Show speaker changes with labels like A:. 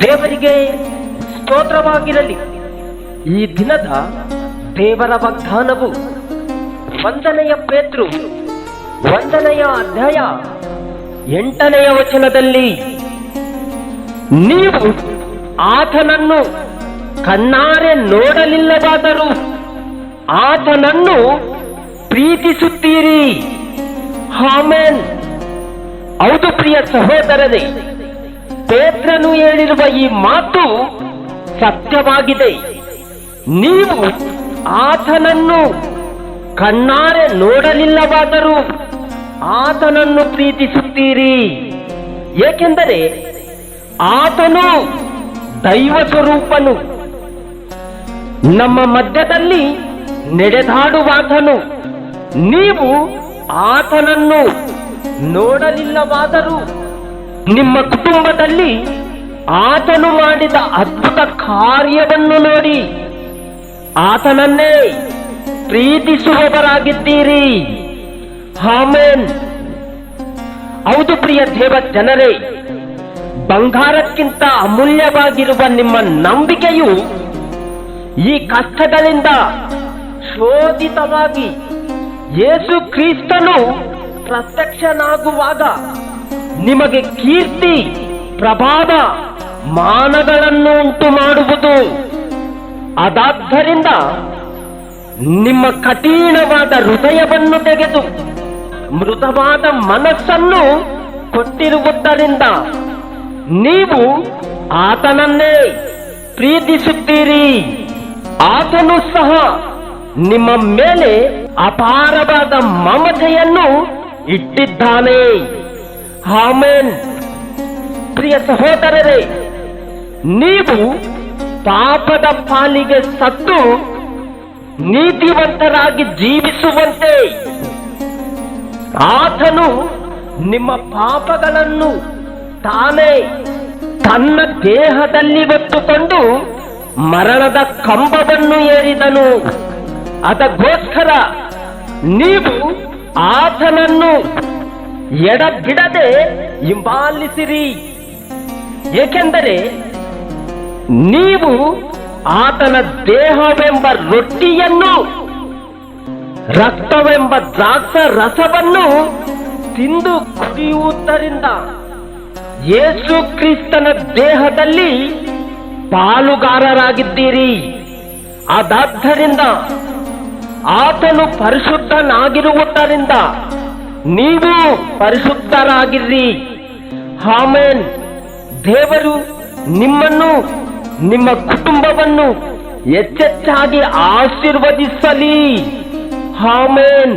A: ದೇವರಿಗೆ ಸ್ತೋತ್ರವಾಗಿರಲಿ. ಈ ದಿನದ ದೇವರ ವಾಗ್ದಾನವು 1ನೇ ಪೇತ್ರ 1ನೇ ಅಧ್ಯಾಯ 8ನೇ ವಚನದಲ್ಲಿ, ನೀವು ಆತನನ್ನು ಕಣ್ಣಾರೆ ನೋಡಲಿಲ್ಲವಾದರೂ ಆತನನ್ನು ಪ್ರೀತಿಸುತ್ತೀರಿ. ಆಮೆನ್. ಹೌದು ಪ್ರಿಯ ಸಹೋದರರೇ, ಪೇತ್ರನು ಹೇಳಿರುವ ಈ ಮಾತು ಸತ್ಯವಾಗಿದೆ. ನೀವು ಆತನನ್ನು ಕಣ್ಣಾರೆ ನೋಡಲಿಲ್ಲವಾದರೂ ಆತನನ್ನು ಪ್ರೀತಿಸುತ್ತೀರಿ. ಏಕೆಂದರೆ ಆತನು ದೈವ ಸ್ವರೂಪನು, ನಮ್ಮ ಮಧ್ಯದಲ್ಲಿ ನಡೆದಾಡುವಾತನು. ನೀವು ಆತನನ್ನು ನೋಡಲಿಲ್ಲವಾದರೂ ನಿಮ್ಮ ಕುಟುಂಬದಲ್ಲಿ ಆತನು ಮಾಡಿದ ಅದ್ಭುತ ಕಾರ್ಯವನ್ನು ನೋಡಿ ಆತನನ್ನೇ ಪ್ರೀತಿಸುವವರಾಗಿದ್ದೀರಿ. ಆಮೆನ್. ಹೌದು ಪ್ರಿಯ ದೇವ ಜನರೇ, ಬಂಗಾರಕ್ಕಿಂತ ಅಮೂಲ್ಯವಾಗಿರುವ ನಿಮ್ಮ ನಂಬಿಕೆಯು ಈ ಕಷ್ಟಗಳಿಂದ ಶೋಧಿತವಾಗಿ ಯೇಸು ಕ್ರಿಸ್ತನು ಪ್ರತ್ಯಕ್ಷನಾಗುವಾಗ ನಿಮಗೆ ಕೀರ್ತಿ, ಪ್ರಭಾವ, ಮಾನಗಳನ್ನು ಉಂಟು ಮಾಡುವುದು. ಅದಾದ್ದರಿಂದ ನಿಮ್ಮ ಕಠಿಣವಾದ ಹೃದಯವನ್ನು ತೆಗೆದು ಮೃದುವಾದ ಮನಸ್ಸನ್ನು ಕೊಟ್ಟಿರುವುದರಿಂದ ನೀವು ಆತನನ್ನೇ ಪ್ರೀತಿಸುತ್ತೀರಿ. ಆತನು ಸಹ ನಿಮ್ಮ ಮೇಲೆ ಅಪಾರವಾದ ಮಮತೆಯನ್ನು ಇಟ್ಟಿದ್ದಾನೆ. ಆಮೆನ್. ಪ್ರಿಯ ಸಹೋದರರೇ, ನೀವು ಪಾಪದ ಪಾಲಿಗೆ ಸತ್ತು ನೀತಿವಂತರಾಗಿ ಜೀವಿಸುವಂತೆ ಆತನು ನಿಮ್ಮ ಪಾಪಗಳನ್ನು ತಾನೇ ತನ್ನ ದೇಹದಲ್ಲಿ ಹೊತ್ತುಕೊಂಡು ಮರಣದ ಕಂಬವನ್ನು ಏರಿದನು. ಅದಕ್ಕೋಸ್ಕರ ನೀವು ಆತನನ್ನು ಎಡಬಿಡದೆ ಹಿಂಬಾಲಿಸಿರಿ. ಏಕೆಂದರೆ ನೀವು ಆತನ ದೇಹವೆಂಬ ರೊಟ್ಟಿಯನ್ನು, ರಕ್ತವೆಂಬ ದ್ರಾಕ್ಷ ರಸವನ್ನು ತಿಂದು ಕುಡಿಯುವುದರಿಂದ ಯೇಸು ಕ್ರಿಸ್ತನ ದೇಹದಲ್ಲಿ ಪಾಲುಗಾರರಾಗಿದ್ದೀರಿ. ಅದಾದ್ದರಿಂದ ಆತನು ಪರಿಶುದ್ಧನಾಗಿರುವುದರಿಂದ ನೀವು ಪರಿಶುದ್ಧರಾಗಿರ್ರಿ. ಆಮೆನ್. ದೇವರು ನಿಮ್ಮನ್ನು, ನಿಮ್ಮ ಕುಟುಂಬವನ್ನು ಹೆಚ್ಚೆಚ್ಚಾಗಿ ಆಶೀರ್ವದಿಸಲಿ. ಆಮೆನ್.